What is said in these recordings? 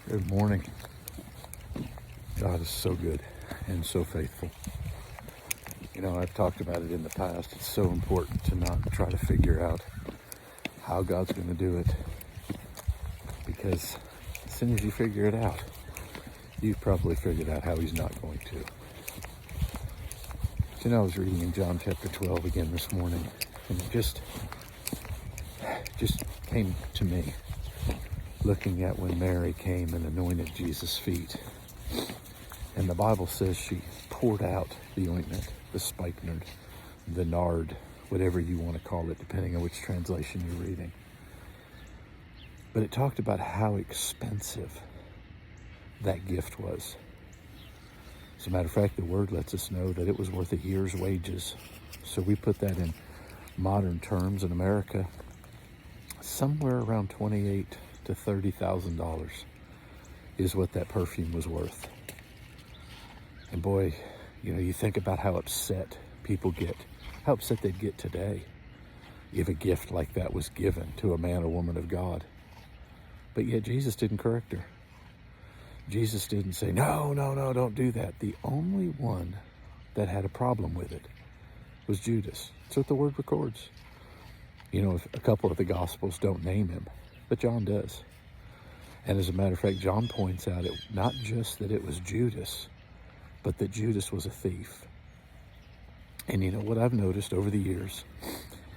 Good morning. God is so good and so faithful. You know, I've talked about it in the past. It's so important to not try to figure out how God's going to do it, because as soon as you figure it out, you've probably figured out how he's not going to. You know, I was reading in John chapter 12 again this morning, and it just came to me looking at when Mary came and anointed Jesus' feet. And the Bible says she poured out the ointment, the spikenard, the nard, whatever you want to call it, depending on which translation you're reading. But it talked about how expensive that gift was. As a matter of fact, the word lets us know that it was worth a year's wages. So we put that in modern terms in America, somewhere around $28,000 to $30,000 is what that perfume was worth. And boy, you know, you think about how upset people get, how upset they'd get today if a gift like that was given to a man or woman of God. But yet Jesus didn't correct her. Jesus didn't say, no, don't do that. The only one that had a problem with it was Judas. That's what the word records. You know, a couple of the Gospels don't name him, but John does. And as a matter of fact, John points out it not just that it was Judas, but that Judas was a thief. And you know what I've noticed over the years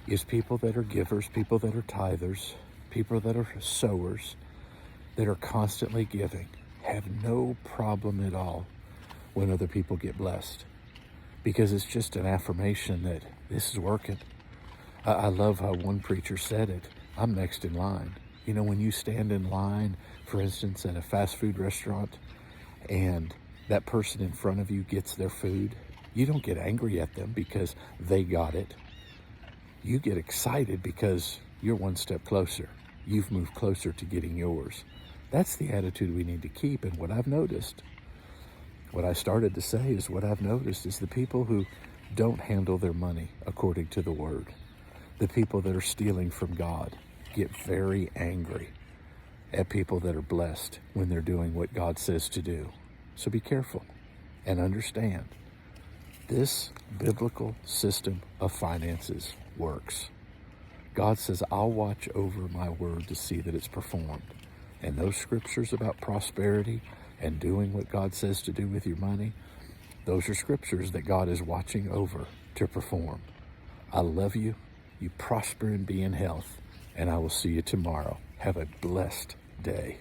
is people that are givers, people that are tithers, people that are sowers, that are constantly giving, have no problem at all when other people get blessed, because it's just an affirmation that this is working. I love how one preacher said it, I'm next in line. You know, when you stand in line, for instance, at a fast food restaurant, and that person in front of you gets their food, you don't get angry at them because they got it. You get excited because you're one step closer. You've moved closer to getting yours. That's the attitude we need to keep. And what I've noticed, what I started to say is what I've noticed is the people who don't handle their money according to the word, the people that are stealing from God, get very angry at people that are blessed when they're doing what God says to do. So be careful and understand this biblical system of finances works. God says, I'll watch over my word to see that it's performed. And those scriptures about prosperity and doing what God says to do with your money, those are scriptures that God is watching over to perform. I love you. You prosper and be in health, and I will see you tomorrow. Have a blessed day.